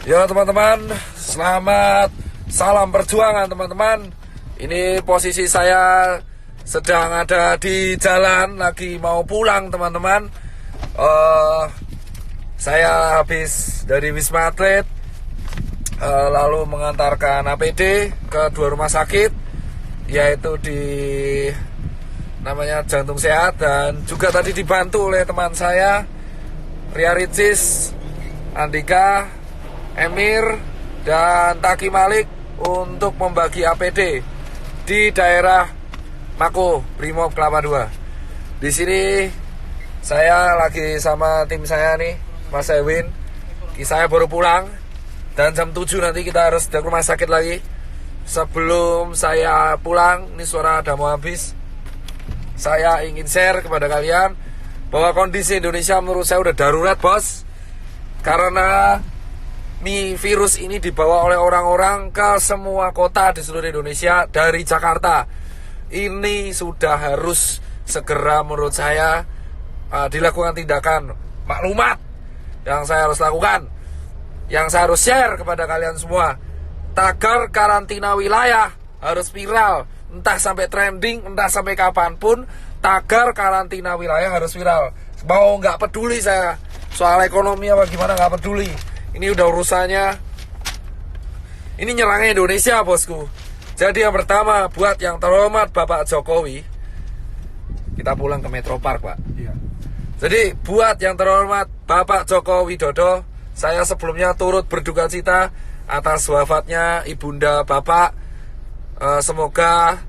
Ya teman-teman, selamat salam perjuangan teman-teman. Ini posisi saya sedang ada di jalan, lagi mau pulang teman-teman. Saya habis dari Wisma Atlet, lalu mengantarkan APD ke 2 rumah sakit, yaitu di namanya Jantung Sehat, dan juga tadi dibantu oleh teman saya Ria Ricis, Andika, Emir, dan Taki Malik untuk membagi APD di daerah Mako, Brimob Kelapa II. Di sini saya lagi sama tim saya nih, Mas Ewin. Saya baru pulang dan jam 7 nanti kita harus ke rumah sakit lagi. Sebelum saya pulang, ini suara udah mau habis, saya ingin share kepada kalian bahwa kondisi Indonesia menurut saya udah darurat, bos. Karena virus ini dibawa oleh orang-orang ke semua kota di seluruh Indonesia dari Jakarta. Ini sudah harus segera menurut saya dilakukan tindakan maklumat yang saya harus lakukan, yang saya harus share kepada kalian semua. Tagar karantina wilayah harus viral, entah sampai trending, entah sampai kapanpun. Tagar karantina wilayah harus viral. Mau nggak peduli saya soal ekonomi apa gimana, nggak peduli. Ini udah urusannya, ini nyerangnya Indonesia, bosku. Jadi yang pertama, buat yang terhormat Bapak Jokowi, kita pulang ke Metro Park, Pak. Iya. Jadi buat yang terhormat Bapak Joko Widodo, saya sebelumnya turut berduka cita atas wafatnya ibunda Bapak. Semoga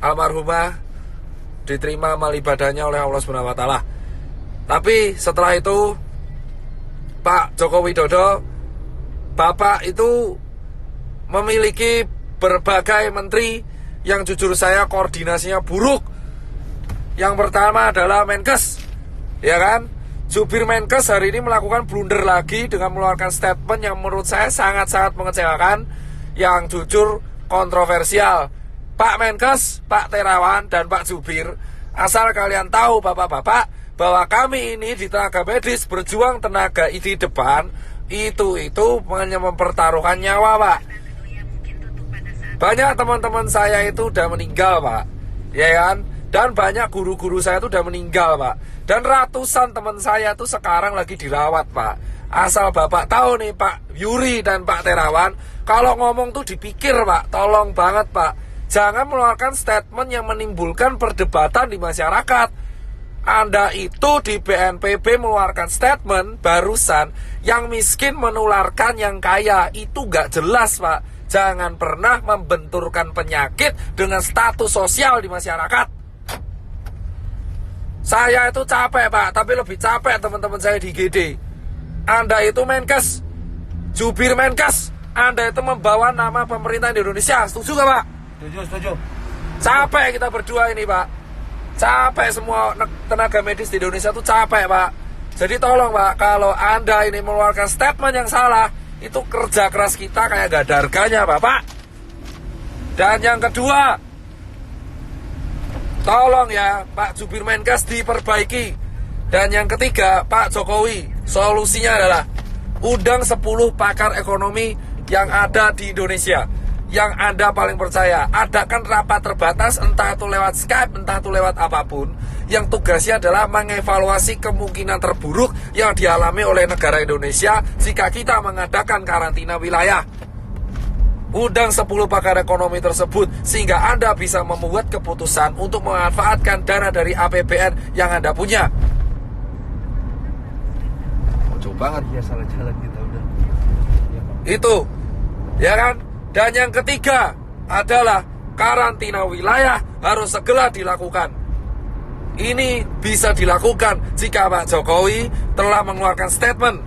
almarhumah diterima amal ibadahnya oleh Allah Subhanahu wa Ta'ala. Tapi setelah itu, Pak Joko Widodo, Bapak itu memiliki berbagai menteri yang jujur saya koordinasinya buruk. Yang pertama adalah Menkes, ya kan? Jubir Menkes hari ini melakukan blunder lagi dengan mengeluarkan statement yang menurut saya sangat-sangat mengecewakan, yang jujur kontroversial. Pak Menkes, Pak Terawan, dan Pak Jubir, asal kalian tahu bapak-bapak, bahwa kami ini di tenaga medis berjuang tenaga di depan itu hanya mempertaruhkan nyawa, Pak. Banyak teman-teman saya itu udah meninggal, Pak, ya kan? Dan banyak guru-guru saya itu udah meninggal, Pak. Dan ratusan teman saya itu sekarang lagi dirawat, Pak. Asal bapak tahu nih, Pak Yuri dan Pak Terawan, kalau ngomong tuh dipikir, Pak. Tolong banget, Pak, jangan mengeluarkan statement yang menimbulkan perdebatan di masyarakat. Anda itu di BNPB mengeluarkan statement barusan, yang miskin menularkan yang kaya. Itu gak jelas, Pak. Jangan pernah membenturkan penyakit dengan status sosial di masyarakat. Saya itu capek, Pak, tapi lebih capek teman-teman saya di GD. Anda itu Menkes, jubir Menkes, Anda itu membawa nama pemerintah di Indonesia. Setuju gak, Pak? Setuju. Capek kita berdua ini, Pak. Capek semua tenaga medis di Indonesia tuh capek, Pak. Jadi tolong, Pak, kalau Anda ini mengeluarkan statement yang salah, itu kerja keras kita kayak gak ada harganya, Bapak. Dan yang kedua, tolong ya Pak Jubir Menkes diperbaiki. Dan yang ketiga, Pak Jokowi, solusinya adalah undang 10 pakar ekonomi yang ada di Indonesia, yang Anda paling percaya. Adakan rapat terbatas, entah itu lewat Skype, entah itu lewat apapun, yang tugasnya adalah mengevaluasi kemungkinan terburuk yang dialami oleh negara Indonesia jika kita mengadakan karantina wilayah. Undang 10 pakar ekonomi tersebut sehingga Anda bisa membuat keputusan untuk memanfaatkan dana dari APBN yang Anda punya. Jauh banget ya, salah jalan kita udah. Itu, ya kan? Dan yang ketiga adalah karantina wilayah harus segera dilakukan. Ini bisa dilakukan jika Pak Jokowi telah mengeluarkan statement.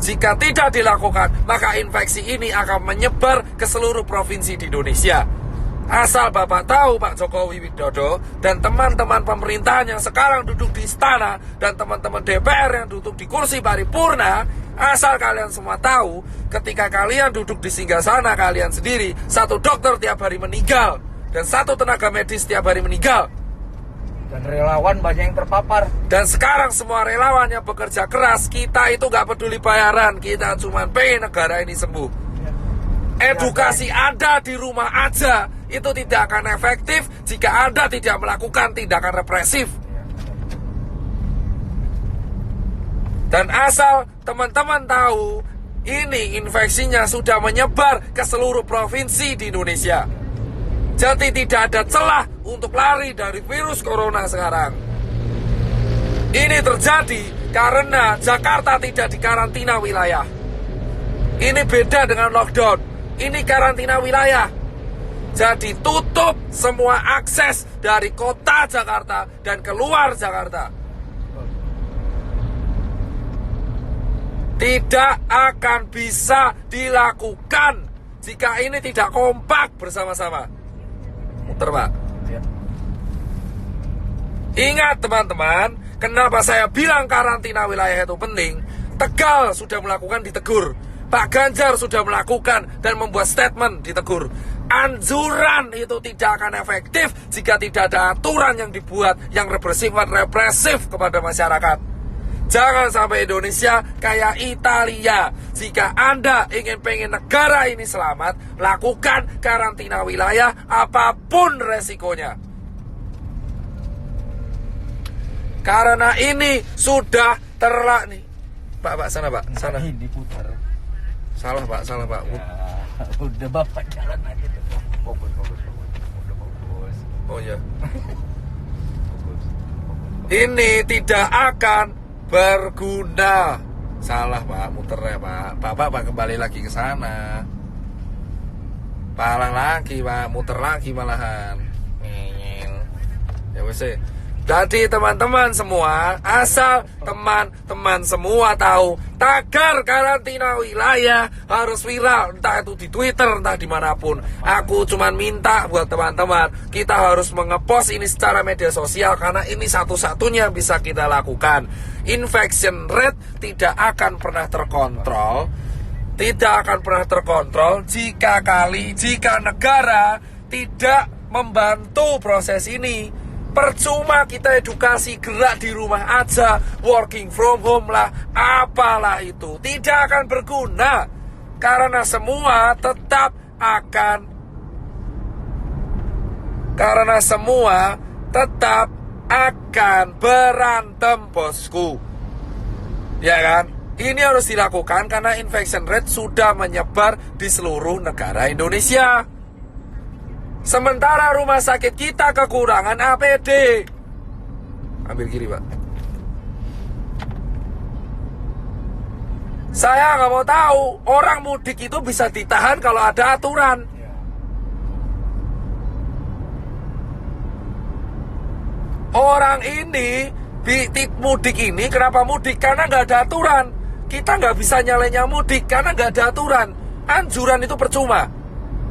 Jika tidak dilakukan, maka infeksi ini akan menyebar ke seluruh provinsi di Indonesia. Asal Bapak tahu, Pak Jokowi Widodo dan teman-teman pemerintahan yang sekarang duduk di istana dan teman-teman DPR yang duduk di kursi paripurna, asal kalian semua tahu, ketika kalian duduk di singgasana kalian sendiri, 1 dokter tiap hari meninggal dan 1 tenaga medis tiap hari meninggal. Dan relawan banyak yang terpapar. Dan sekarang semua relawan yang bekerja keras, kita itu gak peduli bayaran, kita cuma pengen negara ini sembuh. Edukasi Anda di rumah aja itu tidak akan efektif jika Anda tidak melakukan tindakan represif. Dan asal teman-teman tahu, ini infeksinya sudah menyebar ke seluruh provinsi di Indonesia. Jadi tidak ada celah untuk lari dari virus corona sekarang. Ini terjadi karena Jakarta tidak dikarantina wilayah. Ini beda dengan lockdown. Ini karantina wilayah. Jadi tutup semua akses dari kota Jakarta dan keluar Jakarta. Tidak akan bisa dilakukan jika ini tidak kompak bersama-sama. Muter, Pak. Ya. Ingat teman-teman, kenapa saya bilang karantina wilayah itu penting? Tegal sudah melakukan, ditegur. Pak Ganjar sudah melakukan dan membuat statement, ditegur. Anjuran itu tidak akan efektif jika tidak ada aturan yang dibuat yang represif kepada masyarakat. Jangan sampai Indonesia kayak Italia. Jika Anda pengen negara ini selamat, lakukan karantina wilayah apapun resikonya. Karena ini sudah nih. Pak, sana Pak, sana. Ini diputar. Salah Pak. Ya, udah Bapak jalan aja deh. Fokus. Udah fokus. Oh ya. Fokus. Ini tidak akan berguna. Salah Pak, muter ya Pak. Pak kembali lagi ke sana. Palang lagi Pak, muter lagi malahan. Ya wes. Jadi teman-teman semua, asal teman-teman semua tahu, tagar karantina wilayah harus viral, entah itu di Twitter, entah dimanapun. Aku cuman minta buat teman-teman, kita harus mengepost ini secara media sosial, karena ini satu-satunya bisa kita lakukan. Infection rate tidak akan pernah terkontrol, jika negara tidak membantu proses ini. Percuma kita edukasi, gerak di rumah aja, working from home lah, apalah itu, tidak akan berguna. Karena semua tetap akan berantem, bosku. Ya kan? Ini harus dilakukan karena infection rate sudah menyebar di seluruh negara Indonesia. Sementara rumah sakit kita kekurangan APD. Ambil kiri Pak. Saya nggak mau tahu orang mudik itu bisa ditahan kalau ada aturan. Orang ini mudik ini kenapa mudik? Karena nggak ada aturan. Kita nggak bisa nyalenya mudik karena nggak ada aturan. Anjuran itu percuma.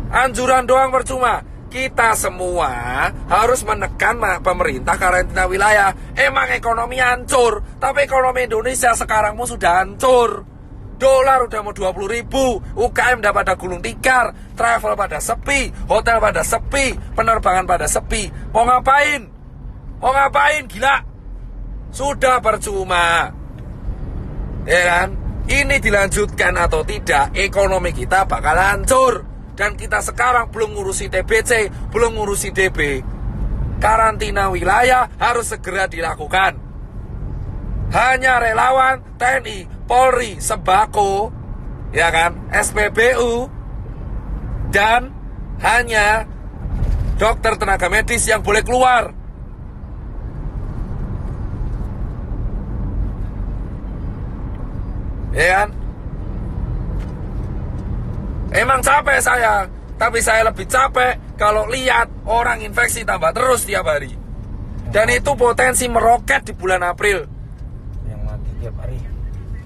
Anjuran doang percuma. Kita semua harus menekan pemerintah karantina wilayah. Emang ekonomi hancur, tapi ekonomi Indonesia sekarang sudah hancur. Dolar udah mau 20.000, UKM udah pada gulung tikar, travel pada sepi, hotel pada sepi, penerbangan pada sepi. Mau ngapain? Gila? Sudah percuma. Ya kan? Ini dilanjutkan atau tidak, ekonomi kita bakal hancur. Dan kita sekarang belum ngurusi TBC, belum ngurusi DB. Karantina wilayah harus segera dilakukan. Hanya relawan, TNI, Polri, Sembako, ya kan, SPBU, dan hanya dokter tenaga medis yang boleh keluar. Ya kan? Emang capek saya, tapi saya lebih capek kalau lihat orang infeksi tambah terus tiap hari. Dan itu potensi meroket di bulan April. Yang mati tiap hari.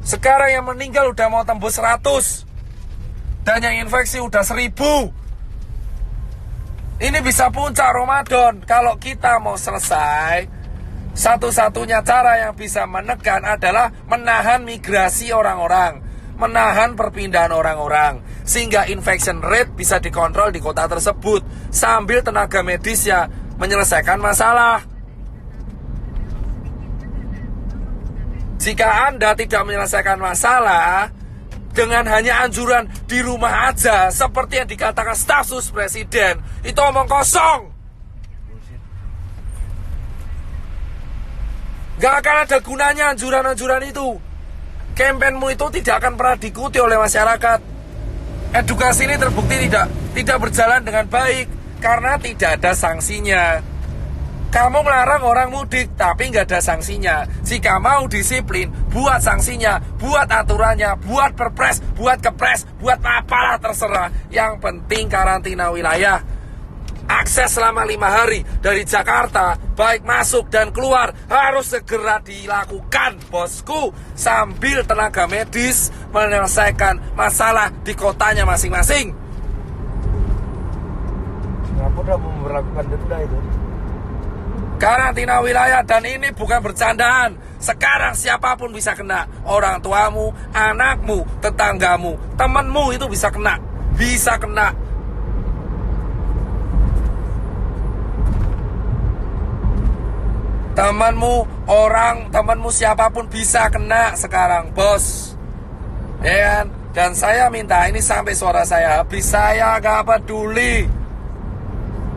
Sekarang yang meninggal udah mau tembus 100. Dan yang infeksi udah 1000. Ini bisa puncak Ramadan. Kalau kita mau selesai, satu-satunya cara yang bisa menekan adalah menahan migrasi orang-orang, menahan perpindahan orang-orang, sehingga infection rate bisa dikontrol di kota tersebut sambil tenaga medisnya menyelesaikan masalah. Jika Anda tidak menyelesaikan masalah dengan hanya anjuran di rumah aja, seperti yang dikatakan staf sus presiden, itu omong kosong. Gak akan ada gunanya anjuran-anjuran itu. Kampanyemu itu tidak akan pernah diikuti oleh masyarakat. Edukasi ini terbukti tidak berjalan dengan baik karena tidak ada sanksinya. Kamu melarang orang mudik tapi nggak ada sanksinya. Jika mau disiplin, buat sanksinya, buat aturannya, buat perpres, buat kepres, buat apalah terserah. Yang penting karantina wilayah. Akses selama 5 hari dari Jakarta, baik masuk dan keluar, harus segera dilakukan, bosku. Sambil tenaga medis menyelesaikan masalah di kotanya masing-masing. Singapura mau memperlakukan denda itu. Karantina wilayah, dan ini bukan bercandaan. Sekarang siapapun bisa kena. Orang tuamu, anakmu, tetanggamu, temanmu itu bisa kena. Bisa kena. Temanmu siapapun bisa kena sekarang, bos. Ya kan? Dan saya minta ini sampai suara saya habis, saya gak peduli.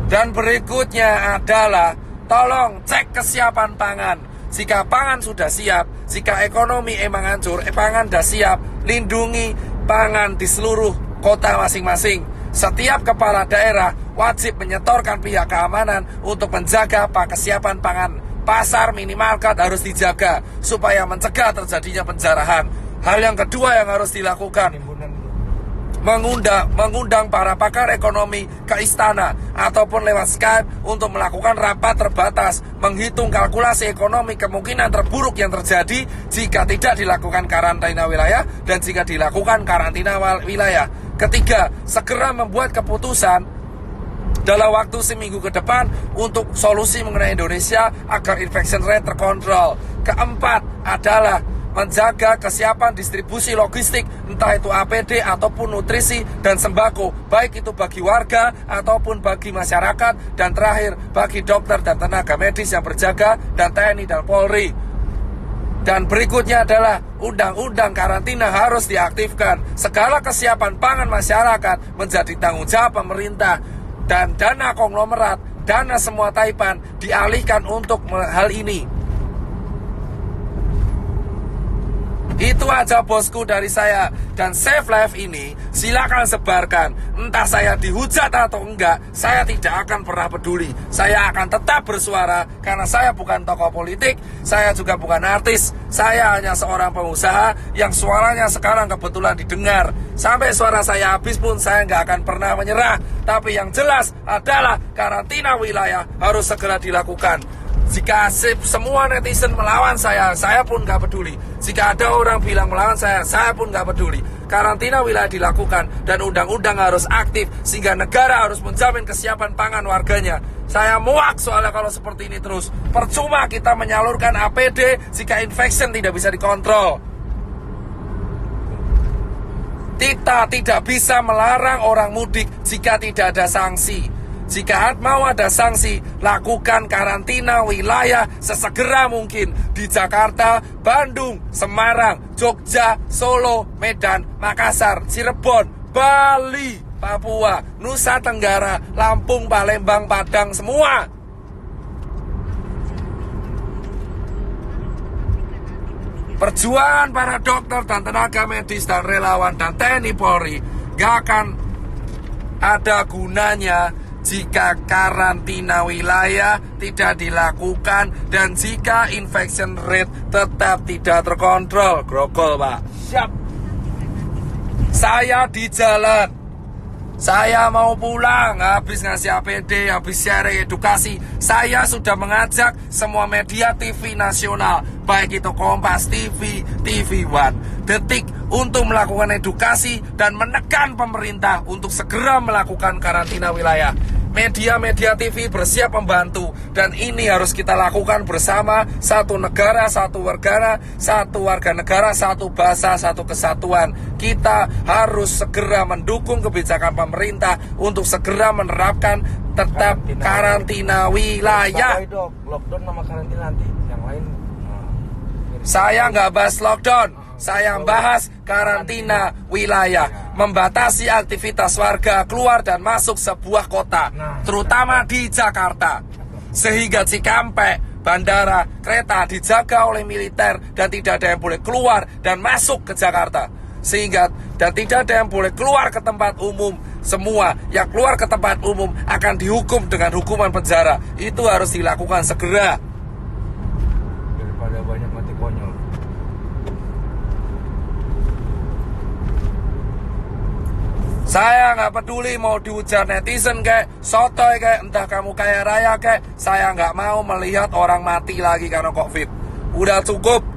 Dan berikutnya adalah tolong cek kesiapan pangan. Jika pangan sudah siap, jika ekonomi emang hancur, pangan sudah siap, lindungi pangan di seluruh kota masing-masing. Setiap kepala daerah wajib menyetorkan pihak keamanan untuk menjaga kesiapan pangan. Pasar minimarket harus dijaga supaya mencegah terjadinya penjarahan. Hal yang kedua yang harus dilakukan, mengundang para pakar ekonomi ke istana ataupun lewat Skype untuk melakukan rapat terbatas, menghitung kalkulasi ekonomi kemungkinan terburuk yang terjadi jika tidak dilakukan karantina wilayah dan jika dilakukan karantina wilayah. Ketiga, segera membuat keputusan dalam waktu seminggu ke depan untuk solusi mengenai Indonesia agar infection rate terkontrol. Keempat adalah menjaga kesiapan distribusi logistik, entah itu APD ataupun nutrisi dan sembako, baik itu bagi warga ataupun bagi masyarakat. Dan terakhir, bagi dokter dan tenaga medis yang berjaga, dan TNI dan Polri. Dan berikutnya adalah undang-undang karantina harus diaktifkan. Segala kesiapan pangan masyarakat menjadi tanggung jawab pemerintah. Dan dana konglomerat, dana semua taipan dialihkan untuk hal ini. Itu aja bosku dari saya. Dan Save Life ini silakan sebarkan. Entah saya dihujat atau enggak, saya tidak akan pernah peduli. Saya akan tetap bersuara karena saya bukan tokoh politik, saya juga bukan artis. Saya hanya seorang pengusaha yang suaranya sekarang kebetulan didengar. Sampai suara saya habis pun saya nggak akan pernah menyerah. Tapi yang jelas adalah karantina wilayah harus segera dilakukan. Jika semua netizen melawan saya pun gak peduli. Jika ada orang bilang melawan saya pun gak peduli. Karantina wilayah dilakukan dan undang-undang harus aktif sehingga negara harus menjamin kesiapan pangan warganya. Saya muak soalnya kalau seperti ini terus. Percuma kita menyalurkan APD jika infection tidak bisa dikontrol. Kita tidak bisa melarang orang mudik jika tidak ada sanksi. Jika mau ada sanksi, lakukan karantina wilayah sesegera mungkin di Jakarta, Bandung, Semarang, Jogja, Solo, Medan, Makassar, Cirebon, Bali, Papua, Nusa Tenggara, Lampung, Palembang, Padang, semua. Perjuangan para dokter dan tenaga medis dan relawan dan TNI Polri gak akan ada gunanya jika karantina wilayah tidak dilakukan dan jika infection rate tetap tidak terkontrol. Grogol, Pak. Siap. Saya di jalan. Saya mau pulang, habis ngasih APD, habis share edukasi. Saya sudah mengajak semua media TV nasional, baik itu Kompas TV, TV One, Detik, untuk melakukan edukasi dan menekan pemerintah untuk segera melakukan karantina wilayah. Media-media TV bersiap membantu dan ini harus kita lakukan bersama. Satu negara, satu warga negara, satu bahasa, satu kesatuan. Kita harus segera mendukung kebijakan pemerintah untuk segera menerapkan tetap karantina wilayah. Lockdown sama karantina nanti yang lain Saya nggak bahas lockdown, saya bahas karantina wilayah, membatasi aktivitas warga keluar dan masuk sebuah kota, terutama di Jakarta, sehingga Cikampek, bandara, kereta dijaga oleh militer dan tidak ada yang boleh keluar dan masuk ke Jakarta, sehingga dan tidak ada yang boleh keluar ke tempat umum. Semua yang keluar ke tempat umum akan dihukum dengan hukuman penjara. Itu harus dilakukan segera. Daripada banyak mati konyol. Saya nggak peduli mau dihujat netizen kayak sotoy kayak entah kamu kaya raya kayak, saya nggak mau melihat orang mati lagi karena COVID. Udah cukup.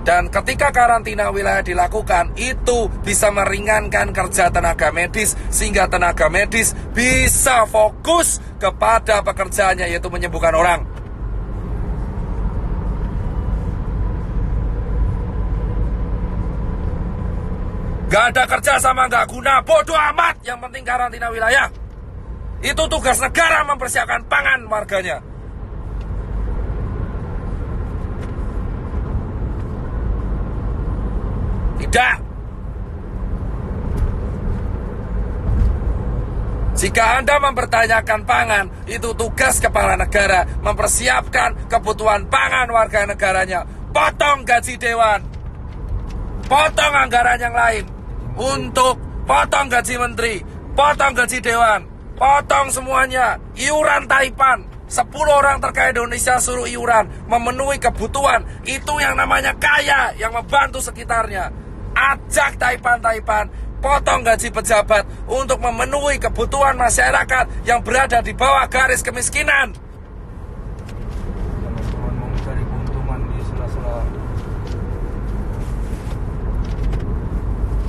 Dan ketika karantina wilayah dilakukan, itu bisa meringankan kerja tenaga medis, sehingga tenaga medis bisa fokus kepada pekerjaannya, yaitu menyembuhkan orang. Gak ada kerja sama gak guna, bodoh amat, yang penting karantina wilayah. Itu tugas negara mempersiapkan pangan warganya. Tidak. Jika Anda mempertanyakan pangan, itu tugas kepala negara mempersiapkan kebutuhan pangan warga negaranya. Potong gaji dewan, potong anggaran yang lain, untuk potong gaji menteri, potong gaji dewan, potong semuanya. Iuran Taipan, 10 orang terkaya Indonesia suruh iuran, memenuhi kebutuhan. Itu yang namanya kaya, yang membantu sekitarnya. Ajak Taipan, potong gaji pejabat untuk memenuhi kebutuhan masyarakat yang berada di bawah garis kemiskinan. Teman-teman mau mencari keuntungan di sela-sela.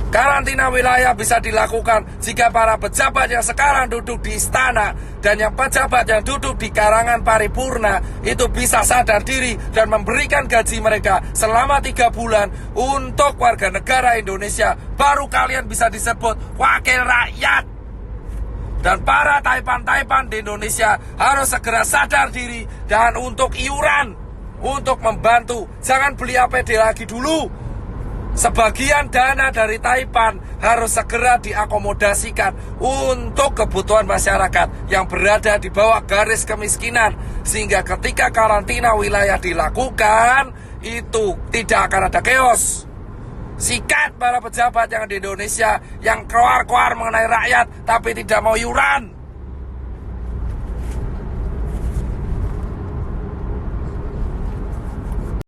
Karantina wilayah bisa dilakukan jika para pejabat yang sekarang duduk di istana dan yang pejabat yang duduk di karangan paripurna itu bisa sadar diri dan memberikan gaji mereka selama 3 bulan untuk warga negara Indonesia. Baru kalian bisa disebut wakil rakyat. Dan para Taipan di Indonesia harus segera sadar diri dan untuk iuran, untuk membantu. Jangan beli APD lagi dulu. Sebagian dana dari Taipan harus segera diakomodasikan untuk kebutuhan masyarakat yang berada di bawah garis kemiskinan, sehingga ketika karantina wilayah dilakukan, itu tidak akan ada chaos. Sikat para pejabat yang di Indonesia yang keluar-keluar mengenai rakyat tapi tidak mau iuran.